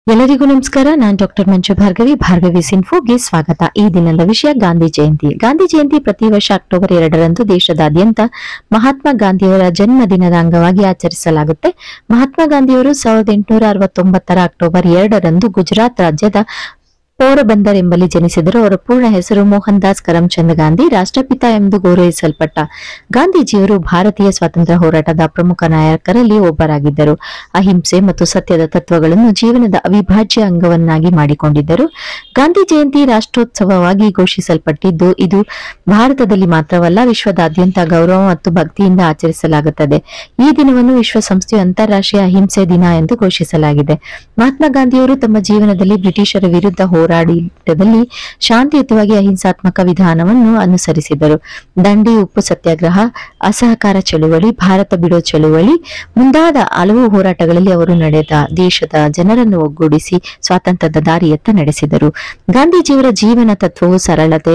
ಎಲ್ಲರಿಗೂ ನಮಸ್ಕಾರ. ನಾನು ಡಾಕ್ಟರ್ ಮಂಜು ಭಾರ್ಗವಿ ಇನ್ಫೋಗೆ ಸ್ವಾಗತ. ಈ ದಿನದ ವಿಷಯ ಗಾಂಧಿ ಜಯಂತಿ. ಗಾಂಧಿ ಜಯಂತಿ ಪ್ರತಿ ವರ್ಷ ಅಕ್ಟೋಬರ್ 2ರಂದು ದೇಶದಾದ್ಯಂತ ಮಹಾತ್ಮ ಗಾಂಧಿಯವರ ಜನ್ಮದಿನದ ಅಂಗವಾಗಿ ಆಚರಿಸಲಾಗುತ್ತೆ. ಮಹಾತ್ಮ ಗಾಂಧಿಯವರು 1869ರ ಅಕ್ಟೋಬರ್ 2ರಂದು ಗುಜರಾತ್ ರಾಜ್ಯದ ಪೋರಬಂದರ್ ಎಂಬಲ್ಲಿ ಜನಿಸಿದರು. ಅವರ ಪೂರ್ಣ ಹೆಸರು ಮೋಹನ್ ದಾಸ್ ಕರಮ್ಚಂದ್ ಗಾಂಧಿ. ರಾಷ್ಟ್ರಪಿತ ಎಂದು ಗೌರವಿಸಲ್ಪಟ್ಟ ಗಾಂಧೀಜಿಯವರು ಭಾರತೀಯ ಸ್ವಾತಂತ್ರ್ಯ ಹೋರಾಟದ ಪ್ರಮುಖ ನಾಯಕರಲ್ಲಿ ಒಬ್ಬರಾಗಿದ್ದರು. ಅಹಿಂಸೆ ಮತ್ತು ಸತ್ಯದ ತತ್ವಗಳನ್ನು ಜೀವನದ ಅವಿಭಾಜ್ಯ ಅಂಗವನ್ನಾಗಿ ಮಾಡಿಕೊಂಡಿದ್ದರು. ಗಾಂಧಿ ಜಯಂತಿ ರಾಷ್ಟ್ರೋತ್ಸವವಾಗಿ ಘೋಷಿಸಲ್ಪಟ್ಟಿದ್ದು, ಇದು ಭಾರತದಲ್ಲಿ ಮಾತ್ರವಲ್ಲ, ವಿಶ್ವದಾದ್ಯಂತ ಗೌರವ ಮತ್ತು ಭಕ್ತಿಯಿಂದ ಆಚರಿಸಲಾಗುತ್ತದೆ. ಈ ದಿನವನ್ನು ವಿಶ್ವಸಂಸ್ಥೆಯು ಅಂತಾರಾಷ್ಟ್ರೀಯ ಅಹಿಂಸೆ ದಿನ ಎಂದು ಘೋಷಿಸಲಾಗಿದೆ. ಮಹಾತ್ಮ ಗಾಂಧಿಯವರು ತಮ್ಮ ಜೀವನದಲ್ಲಿ ಬ್ರಿಟಿಷರ ವಿರುದ್ಧ ಹೋರಾಟದಲ್ಲಿ ಶಾಂತಿಯುತವಾಗಿ ಅಹಿಂಸಾತ್ಮಕ ವಿಧಾನವನ್ನು ಅನುಸರಿಸಿದರು. ದಂಡಿ ಉಪ್ಪು ಸತ್ಯಾಗ್ರಹ, ಅಸಹಕಾರ ಚಳುವಳಿ, ಭಾರತ ಬಿಡೋ ಚಳುವಳಿ ಮುಂತಾದ ಹಲವು ಹೋರಾಟಗಳಲ್ಲಿ ಅವರು ನಡೆದ ದೇಶದ ಜನರನ್ನು ಒಗ್ಗೂಡಿಸಿ ಸ್ವಾತಂತ್ರ್ಯದ ದಾರಿಯತ್ತ ನಡೆಸಿದರು. ಗಾಂಧೀಜಿಯವರ ಜೀವನ ತತ್ವವು ಸರಳತೆ,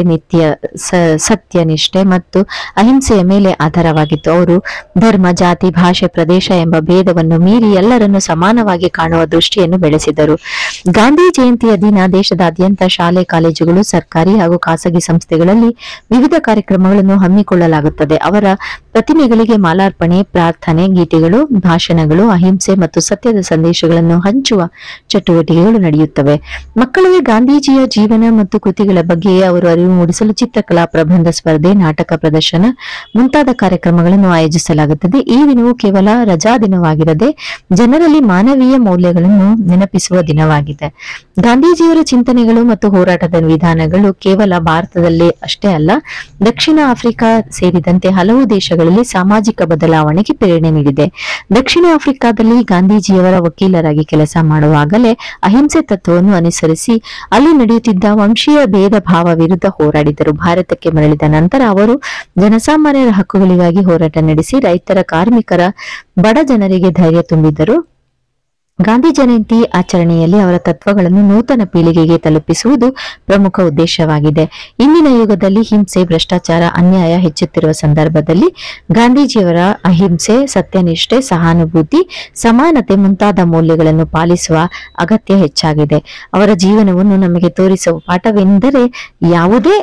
ಸತ್ಯನಿಷ್ಠೆ ಮತ್ತು ಅಹಿಂಸೆಯ ಮೇಲೆ ಆಧಾರವಾಗಿತ್ತು. ಅವರು ಧರ್ಮ, ಜಾತಿ, ಭಾಷೆ, ಪ್ರದೇಶ ಎಂಬ ಭೇದವನ್ನು ಮೀರಿ ಎಲ್ಲರನ್ನು ಸಮಾನವಾಗಿ ಕಾಣುವ ದೃಷ್ಟಿಯನ್ನು ಬೆಳೆಸಿದರು. ಗಾಂಧಿ ಜಯಂತಿಯ ದಿನ ದೇಶದಾದ್ಯಂತ ಶಾಲೆ, ಕಾಲೇಜುಗಳು, ಸರ್ಕಾರಿ ಹಾಗೂ ಖಾಸಗಿ ಸಂಸ್ಥೆಗಳಲ್ಲಿ ವಿವಿಧ ಕಾರ್ಯಕ್ರಮಗಳನ್ನು ಹಮ್ಮಿಕೊಳ್ಳಲಾಗುತ್ತದೆ. ಅವರ ಪ್ರತಿಮೆಗಳಿಗೆ ಮಾಲಾರ್ಪಣೆ, ಪ್ರಾರ್ಥನೆ, ಗೀತೆಗಳು, ಭಾಷಣಗಳು, ಅಹಿಂಸೆ ಮತ್ತು ಸತ್ಯದ ಸಂದೇಶಗಳನ್ನು ಹಂಚುವ ಚಟುವಟಿಕೆಗಳು ನಡೆಯುತ್ತವೆ. ಮಕ್ಕಳಿಗೆ ಗಾಂಧೀಜಿಯ ಜೀವನ ಮತ್ತು ಕೃತಿಗಳ ಬಗ್ಗೆ ಅವರು ಅರಿವು ಮೂಡಿಸಲು ಚಿತ್ರಕಲಾ, ಪ್ರಬಂಧ ಸ್ಪರ್ಧೆ, ನಾಟಕ ಪ್ರದರ್ಶನ ಮುಂತಾದ ಕಾರ್ಯಕ್ರಮಗಳನ್ನು ಆಯೋಜಿಸಲಾಗುತ್ತದೆ. ಈ ದಿನವು ಕೇವಲ ರಜಾ ದಿನವಾಗಿರದೆ ಜನರಲ್ಲಿ ಮಾನವೀಯ ಮೌಲ್ಯಗಳನ್ನು ನೆನಪಿಸುವ ದಿನವಾಗಿದೆ. ಗಾಂಧೀಜಿಯವರ ಚಿಂತನೆಗಳು ಮತ್ತು ಹೋರಾಟದ ವಿಧಾನಗಳು ಕೇವಲ ಭಾರತದಲ್ಲೇ ಅಷ್ಟೇ ಅಲ್ಲ, ದಕ್ಷಿಣ ಆಫ್ರಿಕಾ ಸೇರಿದಂತೆ ಹಲವು ದೇಶಗಳಲ್ಲಿ ಸಾಮಾಜಿಕ ಬದಲಾವಣೆಗೆ ಪ್ರೇರಣೆ ನೀಡಿದೆ. ದಕ್ಷಿಣ ಆಫ್ರಿಕಾದಲ್ಲಿ ಗಾಂಧೀಜಿಯವರ ವಕೀಲರಾಗಿ ಕೆಲಸ ಮಾಡುವಾಗಲೇ ಅಹಿಂಸೆ ತತ್ವವನ್ನು ಅನುಸರಿಸಿ ಅಲ್ಲಿ ನಡೆಯುತ್ತಿದ್ದ ವಂಶೀಯ ಭೇದ ಭಾವ ವಿರುದ್ಧ ಹೋರಾಡಿದರು. ಭಾರತಕ್ಕೆ ಮರಳಿದ ನಂತರ ಅವರು ಜನಸಾಮಾನ್ಯರ ಹಕ್ಕುಗಳಿಗಾಗಿ ಹೋರಾಟ ನಡೆಸಿ ರೈತರ, ಕಾರ್ಮಿಕರ, ಬಡ ಜನರಿಗೆ ಧೈರ್ಯ ತುಂಬಿದರು. ಗಾಂಧಿ ಜಯಂತಿ ಆಚರಣೆಯಲ್ಲಿ ಅವರ ತತ್ವಗಳನ್ನು ನೂತನ ಪೀಳಿಗೆಗೆ ತಲುಪಿಸುವುದು ಪ್ರಮುಖ ಉದ್ದೇಶವಾಗಿದೆ. ಇಂದಿನ ಯುಗದಲ್ಲಿ ಹಿಂಸೆ, ಭ್ರಷ್ಟಾಚಾರ, ಅನ್ಯಾಯ ಹೆಚ್ಚುತ್ತಿರುವ ಸಂದರ್ಭದಲ್ಲಿ ಗಾಂಧೀಜಿಯವರ ಅಹಿಂಸೆ, ಸತ್ಯನಿಷ್ಠೆ, ಸಹಾನುಭೂತಿ, ಸಮಾನತೆ ಮುಂತಾದ ಮೌಲ್ಯಗಳನ್ನು ಪಾಲಿಸುವ ಅಗತ್ಯ ಹೆಚ್ಚಾಗಿದೆ. ಅವರ ಜೀವನವನ್ನು ನಮಗೆ ತೋರಿಸುವ ಪಾಠವೆಂದರೆ ಯಾವುದೇ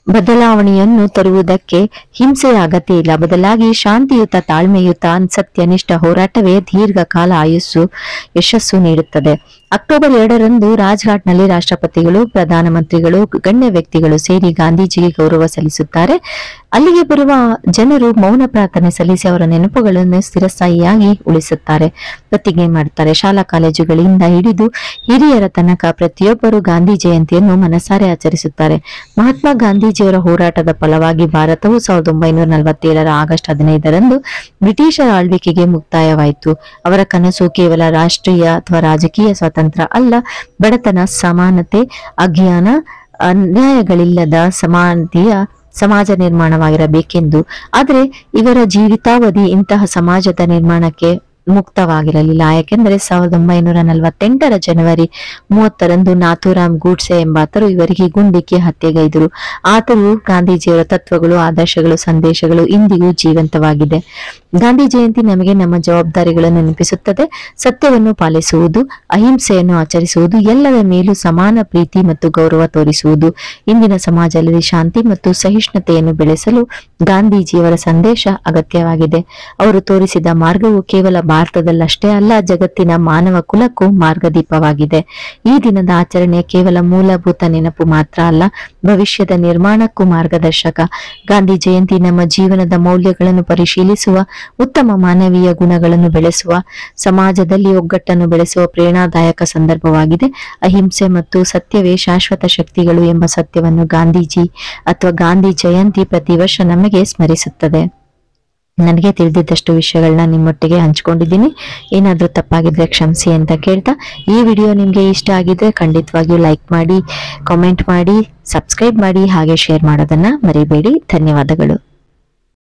ಬದಲಾವಣೆಯನ್ನು ತರುವುದಕ್ಕೆ ಹಿಂಸೆಯ ಅಗತ್ಯ ಇಲ್ಲ. ಬದಲಾಗಿ ಶಾಂತಿಯುತ, ತಾಳ್ಮೆಯುತ, ಸತ್ಯನಿಷ್ಠ ಹೋರಾಟವೇ ದೀರ್ಘಕಾಲ ಯಶಸ್ಸು ನೀಡುತ್ತದೆ. ಅಕ್ಟೋಬರ್ 2ರಂದು ರಾಜ್ಘಾಟ್ನಲ್ಲಿ ರಾಷ್ಟ್ರಪತಿಗಳು, ಪ್ರಧಾನಮಂತ್ರಿಗಳು, ಗಣ್ಯ ವ್ಯಕ್ತಿಗಳು ಸೇರಿ ಗಾಂಧೀಜಿಗೆ ಗೌರವ ಸಲ್ಲಿಸುತ್ತಾರೆ. ಅಲ್ಲಿಗೆ ಬರುವ ಜನರು ಮೌನ ಪ್ರಾರ್ಥನೆ ಸಲ್ಲಿಸಿ ಅವರ ನೆನಪುಗಳನ್ನು ಸ್ಥಿರಸ್ಥಾಯಿಯಾಗಿ ಉಳಿಸುತ್ತಾರೆ, ಪ್ರತಿಜ್ಞೆ ಮಾಡುತ್ತಾರೆ. ಶಾಲಾ ಕಾಲೇಜುಗಳಿಂದ ಹಿಡಿದು ಹಿರಿಯರ ತನಕ ಪ್ರತಿಯೊಬ್ಬರು ಗಾಂಧಿ ಜಯಂತಿಯನ್ನು ಮನಸಾರೆ ಆಚರಿಸುತ್ತಾರೆ. ಮಹಾತ್ಮ ಗಾಂಧೀಜಿಯವರ ಹೋರಾಟದ ಫಲವಾಗಿ ಭಾರತವು 1947ರ ಆಗಸ್ಟ್ 15ರಂದು ಬ್ರಿಟಿಷರ ಆಳ್ವಿಕೆಗೆ ಮುಕ್ತಾಯವಾಯಿತು. ಅವರ ಕನಸು ಕೇವಲ ರಾಷ್ಟ್ರೀಯ ಅಥವಾ ರಾಜಕೀಯ ಸ್ವಾತಂತ್ರ್ಯ ಅಲ್ಲ, ಬಡತನ, ಸಮಾನತೆ, ಅನ್ಯಾಯಗಳಿಲ್ಲದ ಸಮಾಜ ನಿರ್ಮಾಣವಾಗಿರಬೇಕೆಂದು. ಆದರೆ ಇವರ ಜೀವಿತಾವಧಿ ಇಂತಹ ಸಮಾಜದ ನಿರ್ಮಾಣಕ್ಕೆ ಮುಕ್ತವಾಗಿರಲಿಲ್ಲ. ಯಾಕೆಂದರೆ 1948ರ ಜನವರಿ 30ರಂದು ನಾಥೂರಾಮ್ ಗೂಡ್ಸೆ ಎಂಬಾತರು ಇವರಿಗೆ ಗುಂಡಿಕ್ಕಿ ಹತ್ಯೆಗೈದರು. ಆದರೂ ಗಾಂಧೀಜಿಯವರ ತತ್ವಗಳು, ಆದರ್ಶಗಳು, ಸಂದೇಶಗಳು ಇಂದಿಗೂ ಜೀವಂತವಾಗಿದೆ. ಗಾಂಧಿ ಜಯಂತಿ ನಮಗೆ ನಮ್ಮ ಜವಾಬ್ದಾರಿಗಳನ್ನು ನೆನಪಿಸುತ್ತದೆ. ಸತ್ಯವನ್ನು ಪಾಲಿಸುವುದು, ಅಹಿಂಸೆಯನ್ನು ಆಚರಿಸುವುದು, ಎಲ್ಲರ ಮೇಲೂ ಸಮಾನ ಪ್ರೀತಿ ಮತ್ತು ಗೌರವ ತೋರಿಸುವುದು. ಇಂದಿನ ಸಮಾಜದಲ್ಲಿ ಶಾಂತಿ ಮತ್ತು ಸಹಿಷ್ಣುತೆಯನ್ನು ಬೆಳೆಸಲು ಗಾಂಧೀಜಿಯವರ ಸಂದೇಶ ಅಗತ್ಯವಾಗಿದೆ. ಅವರು ತೋರಿಸಿದ ಮಾರ್ಗವು ಕೇವಲ ಭಾರತದಲ್ಲಷ್ಟೇ ಅಲ್ಲ, ಜಗತ್ತಿನ ಮಾನವ ಕುಲಕ್ಕೂ ಮಾರ್ಗದೀಪವಾಗಿದೆ. ಈ ದಿನದ ಆಚರಣೆ ಕೇವಲ ಮೂಲಭೂತ ನೆನಪು ಮಾತ್ರ ಅಲ್ಲ, ಭವಿಷ್ಯದ ನಿರ್ಮಾಣಕ್ಕೂ ಮಾರ್ಗದರ್ಶಕ. ಗಾಂಧಿ ಜಯಂತಿ ನಮ್ಮ ಜೀವನದ ಮೌಲ್ಯಗಳನ್ನು ಪರಿಶೀಲಿಸುವ, ಉತ್ತಮ ಮಾನವೀಯ ಗುಣಗಳನ್ನು ಬೆಳೆಸುವ, ಸಮಾಜದಲ್ಲಿ ಒಗ್ಗಟ್ಟನ್ನು ಬೆಳೆಸುವ ಪ್ರೇರಣಾದಾಯಕ ಸಂದರ್ಭವಾಗಿದೆ. ಅಹಿಂಸೆ ಮತ್ತು ಸತ್ಯವೇ ಶಾಶ್ವತ ಶಕ್ತಿಗಳು ಎಂಬ ಸತ್ಯವನ್ನು ಗಾಂಧೀಜಿ ಅಥವಾ ಗಾಂಧಿ ಜಯಂತಿ ಪ್ರತಿ ವರ್ಷ ನಮಗೆ ಸ್ಮರಿಸುತ್ತದೆ. ನನಗೆ ತಿಳಿದಿದ್ದಷ್ಟು ವಿಷಯಗಳನ್ನ ನಿಮ್ಮೊಟ್ಟಿಗೆ ಹಂಚ್ಕೊಂಡಿದ್ದೀನಿ. ಏನಾದ್ರೂ ತಪ್ಪಾಗಿದ್ರೆ ಕ್ಷಮಿಸಿ ಅಂತ ಕೇಳ್ತಾ, ಈ ವಿಡಿಯೋ ನಿಮ್ಗೆ ಇಷ್ಟ ಆಗಿದ್ರೆ ಖಂಡಿತವಾಗಿಯೂ ಲೈಕ್ ಮಾಡಿ, ಕಾಮೆಂಟ್ ಮಾಡಿ, ಸಬ್ಸ್ಕ್ರೈಬ್ ಮಾಡಿ, ಹಾಗೆ ಶೇರ್ ಮಾಡೋದನ್ನ ಮರಿಬೇಡಿ. ಧನ್ಯವಾದಗಳು.